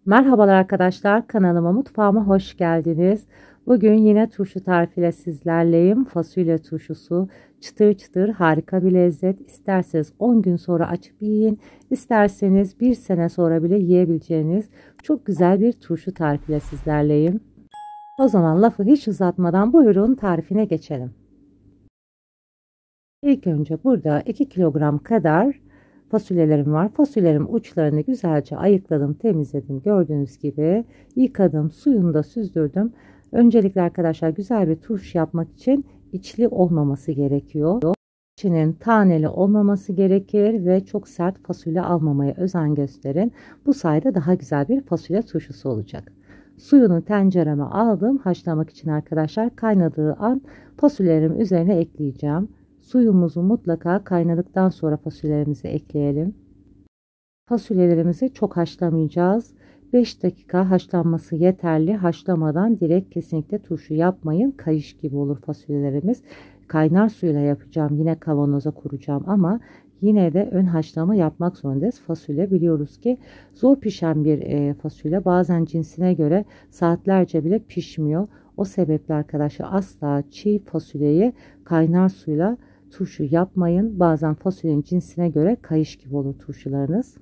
Merhabalar arkadaşlar, kanalıma, mutfağıma hoş geldiniz. Bugün yine turşu tarifiyle sizlerleyim. Fasulye turşusu çıtır çıtır, harika bir lezzet. İsterseniz 10 gün sonra açıp yiyin, isterseniz 1 sene sonra bile yiyebileceğiniz çok güzel bir turşu tarifiyle sizlerleyim. O zaman lafı hiç uzatmadan buyurun tarifine geçelim. İlk önce burada 2 kilogram kadar fasulyelerim var. Fasulyelerin uçlarını güzelce ayıkladım, temizledim. Gördüğünüz gibi yıkadım, suyunu da süzdürdüm. Öncelikle arkadaşlar güzel bir turşu yapmak için içli olmaması gerekiyor. İçinin taneli olmaması gerekir ve çok sert fasulye almamaya özen gösterin. Bu sayede daha güzel bir fasulye turşusu olacak. Suyunu tencereme aldım haşlamak için arkadaşlar. Kaynadığı an fasulyelerimi üzerine ekleyeceğim. Suyumuzu mutlaka kaynadıktan sonra fasulyelerimizi ekleyelim. Fasulyelerimizi çok haşlamayacağız. 5 dakika haşlanması yeterli. Haşlamadan direkt kesinlikle turşu yapmayın. Kayış gibi olur fasulyelerimiz. Kaynar suyla yapacağım. Yine kavanoza kuracağım ama yine de ön haşlama yapmak zorundayız. Fasulye biliyoruz ki zor pişen bir fasulye. Bazen cinsine göre saatlerce bile pişmiyor. O sebeple arkadaşlar asla çiğ fasulyeyi kaynar suyla turşu yapmayın. Bazen fasulyenin cinsine göre kayış gibi olur turşularınız.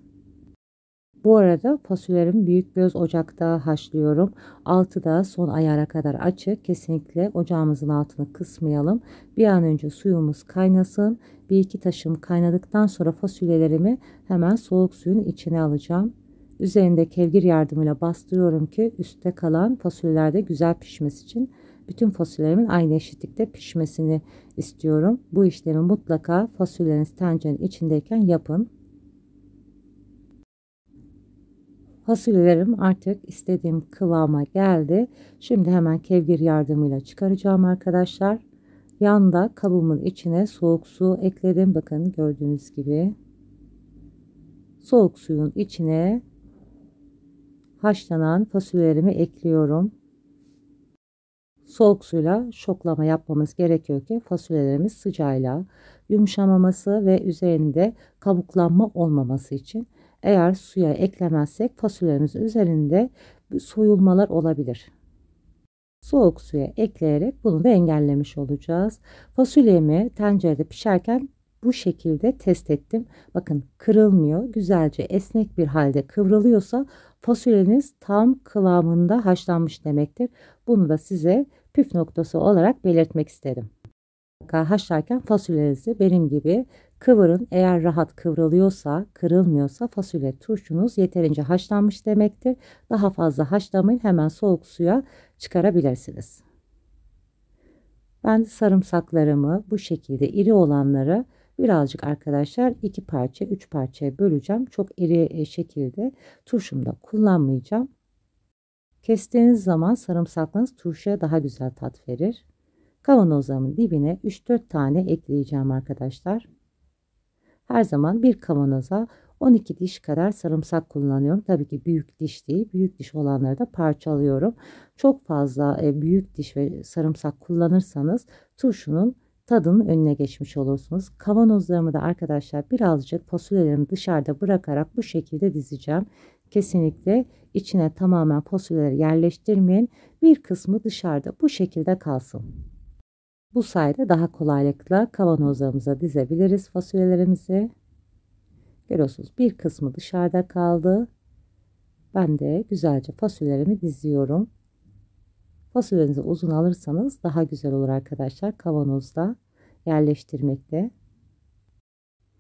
Bu arada fasulyelerimi büyük bir ocakta haşlıyorum. Altı da son ayara kadar açık. Kesinlikle ocağımızın altını kısmayalım. Bir an önce suyumuz kaynasın. Bir iki taşım kaynadıktan sonra fasulyelerimi hemen soğuk suyun içine alacağım. Üzerinde kevgir yardımıyla bastırıyorum ki üstte kalan fasulyeler de güzel pişmesi için bütün fasulyelerimin aynı eşitlikte pişmesini istiyorum. Bu işlemi mutlaka fasulyeleriniz tencerenin içindeyken yapın. Fasulyelerim artık istediğim kıvama geldi. Şimdi hemen kevgir yardımıyla çıkaracağım arkadaşlar. Yanda kabımın içine soğuk su ekledim. Bakın gördüğünüz gibi. Soğuk suyun içine haşlanan fasulyelerimi ekliyorum. Soğuk suyla şoklama yapmamız gerekiyor ki fasulyelerimiz sıcağıyla yumuşamaması ve üzerinde kabuklanma olmaması için. Eğer suya eklemezsek fasulyelerimiz üzerinde soyulmalar olabilir. Soğuk suya ekleyerek bunu da engellemiş olacağız. Fasulyemi tencerede pişerken bu şekilde test ettim. Bakın kırılmıyor. Güzelce esnek bir halde kıvrılıyorsa fasulyeniz tam kıvamında haşlanmış demektir. Bunu da size püf noktası olarak belirtmek istedim. Haşlarken fasulyenizi benim gibi kıvırın. Eğer rahat kıvrılıyorsa, kırılmıyorsa fasulye turşunuz yeterince haşlanmış demektir. Daha fazla haşlamayın. Hemen soğuk suya çıkarabilirsiniz. Ben sarımsaklarımı bu şekilde iri olanları birazcık arkadaşlar 2 parça 3 parçaya böleceğim. Çok iri şekilde turşumda kullanmayacağım. Kestiğiniz zaman sarımsaklarınız turşuya daha güzel tat verir. Kavanozlarımın dibine 3-4 tane ekleyeceğim arkadaşlar. Her zaman bir kavanoza 12 diş kadar sarımsak kullanıyorum. Tabii ki büyük diş değil. Büyük diş olanları da parçalıyorum. Çok fazla büyük diş ve sarımsak kullanırsanız turşunun tadının önüne geçmiş olursunuz. Kavanozlarımı da arkadaşlar birazcık fasulyelerimi dışarıda bırakarak bu şekilde dizeceğim. Kesinlikle içine tamamen fasulyeleri yerleştirmeyin. Bir kısmı dışarıda bu şekilde kalsın. Bu sayede daha kolaylıkla kavanozlarımıza dizebiliriz fasulyelerimizi. Görüyorsunuz bir kısmı dışarıda kaldı. Ben de güzelce fasulyelerimi diziyorum. Fasulyenizi uzun alırsanız daha güzel olur arkadaşlar kavanozda yerleştirmekte.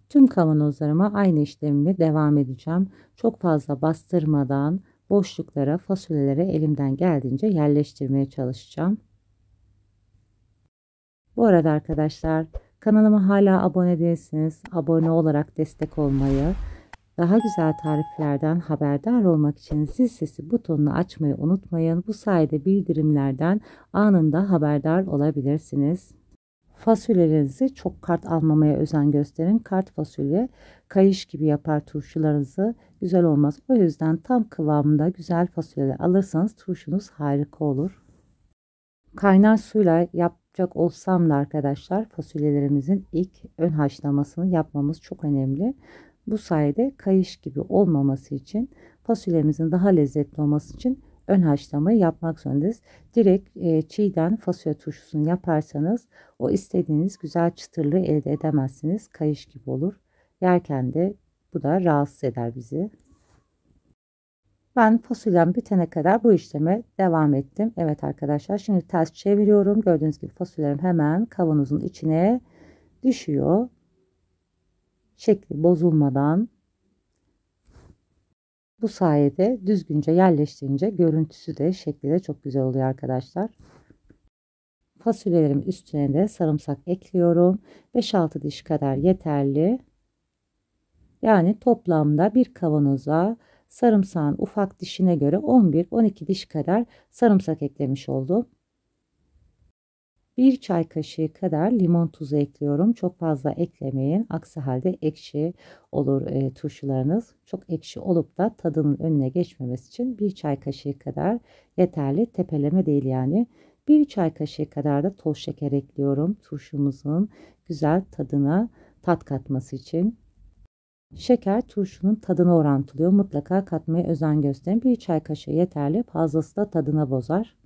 Tüm kavanozlarıma aynı işlemimi devam edeceğim. Çok fazla bastırmadan boşluklara fasulyeleri elimden geldiğince yerleştirmeye çalışacağım. Bu arada arkadaşlar kanalıma hala abone değilsiniz. Abone olarak destek olmayı, daha güzel tariflerden haberdar olmak için zil sesi butonunu açmayı unutmayın. Bu sayede bildirimlerden anında haberdar olabilirsiniz. Fasulyelerinizi çok kart almamaya özen gösterin. Kart fasulye kayış gibi yapar turşularınızı. Güzel olmaz. O yüzden tam kıvamında güzel fasulyeler alırsanız turşunuz harika olur. Kaynar suyla yapacak olsam da arkadaşlar fasulyelerimizin ilk ön haşlamasını yapmamız çok önemli. Bu sayede kayış gibi olmaması için fasulyemizin daha lezzetli olması için ön haşlamayı yapmak zorundayız. Direkt çiğden fasulye turşusunu yaparsanız o istediğiniz güzel çıtırlığı elde edemezsiniz. Kayış gibi olur. Yerken de bu da rahatsız eder bizi. Ben fasulyem bitene kadar bu işleme devam ettim. Evet arkadaşlar, şimdi ters çeviriyorum. Gördüğünüz gibi fasulyelerim hemen kavanozun içine düşüyor. Şekli bozulmadan. Bu sayede düzgünce yerleştirince görüntüsü de şekli de çok güzel oluyor arkadaşlar. Fasulyelerin üstüne de sarımsak ekliyorum. 5-6 diş kadar yeterli. Yani toplamda bir kavanoza sarımsağın ufak dişine göre 11-12 diş kadar sarımsak eklemiş oldum. 1 çay kaşığı kadar limon tuzu ekliyorum. Çok fazla eklemeyin. Aksi halde ekşi olur turşularınız. Çok ekşi olup da tadının önüne geçmemesi için 1 çay kaşığı kadar yeterli. Tepeleme değil yani. 1 çay kaşığı kadar da toz şeker ekliyorum. Turşumuzun güzel tadına tat katması için. Şeker turşunun tadını orantılıyor. Mutlaka katmaya özen gösterin. 1 çay kaşığı yeterli. Fazlası da tadına bozar.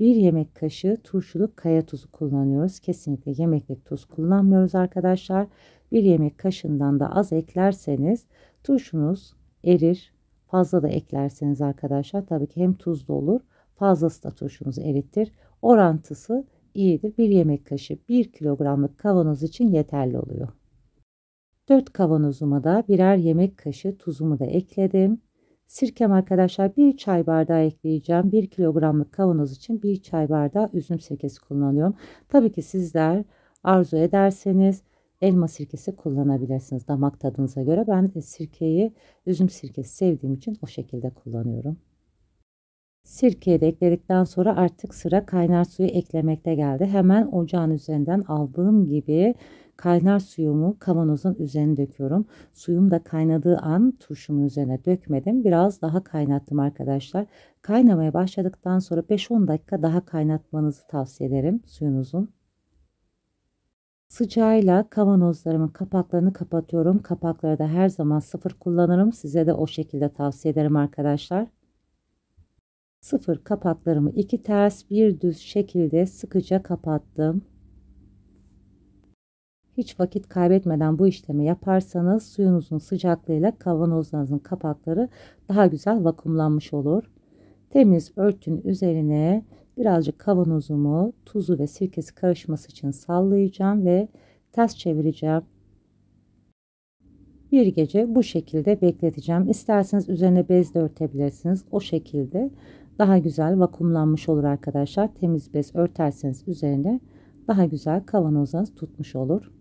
1 yemek kaşığı turşuluk kaya tuzu kullanıyoruz. Kesinlikle yemeklik tuz kullanmıyoruz arkadaşlar. 1 yemek kaşığından da az eklerseniz turşunuz erir. Fazla da eklerseniz arkadaşlar tabii ki hem tuzlu olur, fazlası da turşunuzu eritir. Orantısı iyidir. 1 yemek kaşığı 1 kilogramlık kavanoz için yeterli oluyor. 4 kavanozuma da birer yemek kaşığı tuzumu da ekledim. Sirkem arkadaşlar 1 çay bardağı ekleyeceğim. 1 kilogramlık kavanoz için 1 çay bardağı üzüm sirkesi kullanıyorum. Tabii ki sizler arzu ederseniz elma sirkesi kullanabilirsiniz damak tadınıza göre. Ben sirkeyi üzüm sirkesi sevdiğim için o şekilde kullanıyorum. Sirkeyi de ekledikten sonra artık sıra kaynar suyu eklemekte geldi. Hemen ocağın üzerinden aldığım gibi kaynar suyumu kavanozun üzerine döküyorum. Suyum da kaynadığı an turşumun üzerine dökmedim. Biraz daha kaynattım arkadaşlar. Kaynamaya başladıktan sonra 5-10 dakika daha kaynatmanızı tavsiye ederim suyunuzun. Sıcağıyla kavanozlarımın kapaklarını kapatıyorum. Kapakları da her zaman sıfır kullanırım. Size de o şekilde tavsiye ederim arkadaşlar. Sıfır kapaklarımı 2 ters 1 düz şekilde sıkıca kapattım. Hiç vakit kaybetmeden bu işlemi yaparsanız suyunuzun sıcaklığıyla kavanozlarınızın kapakları daha güzel vakumlanmış olur. Temiz örtünün üzerine birazcık kavanozumu tuzu ve sirkesi karışması için sallayacağım ve ters çevireceğim. Bir gece bu şekilde bekleteceğim. İsterseniz üzerine bez de örtebilirsiniz. O şekilde daha güzel vakumlanmış olur arkadaşlar. Temiz bez örterseniz üzerine daha güzel kavanozlarınız tutmuş olur.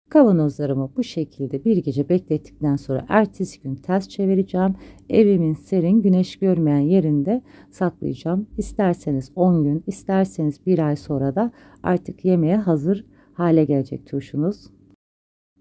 Kavanozlarımı bu şekilde bir gece beklettikten sonra ertesi gün ters çevireceğim. Evimin serin güneş görmeyen yerinde saklayacağım. İsterseniz 10 gün, isterseniz 1 ay sonra da artık yemeğe hazır hale gelecek turşunuz.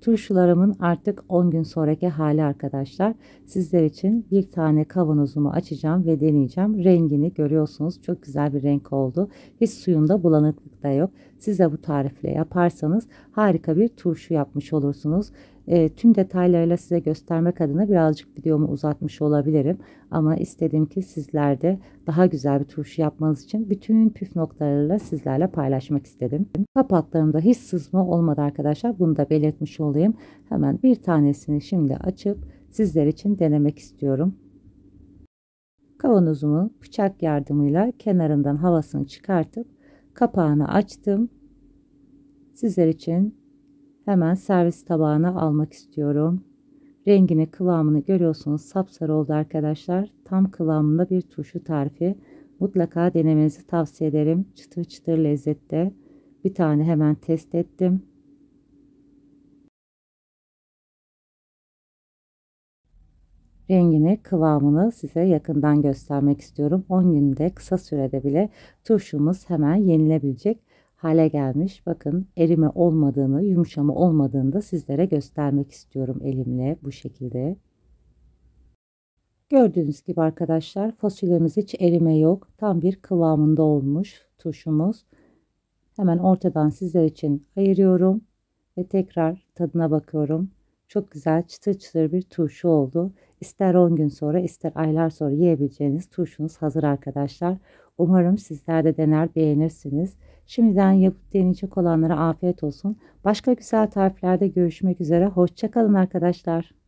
Turşularımın artık 10 gün sonraki hali arkadaşlar. Sizler için bir tane kavanozumu açacağım ve deneyeceğim. Rengini görüyorsunuz. Çok güzel bir renk oldu. Hiç suyunda bulanıklık da yok. Siz de bu tarifle yaparsanız harika bir turşu yapmış olursunuz. Tüm detaylarıyla size göstermek adına birazcık videomu uzatmış olabilirim. Ama istedim ki sizler de daha güzel bir turşu yapmanız için bütün püf noktalarıyla sizlerle paylaşmak istedim. Kapaklarımda hiç sızma olmadı arkadaşlar. Bunu da belirtmiş olayım. Hemen bir tanesini şimdi açıp sizler için denemek istiyorum. Kavanozumu bıçak yardımıyla kenarından havasını çıkartıp kapağını açtım. Sizler için hemen servis tabağına almak istiyorum. Rengini, kıvamını görüyorsunuz. Sapsarı oldu arkadaşlar. Tam kıvamında bir turşu tarifi. Mutlaka denemenizi tavsiye ederim. Çıtır çıtır lezzette. Bir tane hemen test ettim. Rengini, kıvamını size yakından göstermek istiyorum. 10 günde kısa sürede bile turşumuz hemen yenilebilecek hale gelmiş. Bakın erime olmadığını, yumuşama olmadığını da sizlere göstermek istiyorum elimle bu şekilde. Gördüğünüz gibi arkadaşlar fasulyemiz hiç erime yok. Tam bir kıvamında olmuş turşumuz. Hemen ortadan sizler için ayırıyorum ve tekrar tadına bakıyorum. Çok güzel çıtır çıtır bir turşu oldu. ister 10 gün sonra ister aylar sonra yiyebileceğiniz turşunuz hazır arkadaşlar. Umarım sizler de dener beğenirsiniz. Şimdiden yapıp deneyecek olanlara afiyet olsun. Başka güzel tariflerde görüşmek üzere. Hoşça kalın arkadaşlar.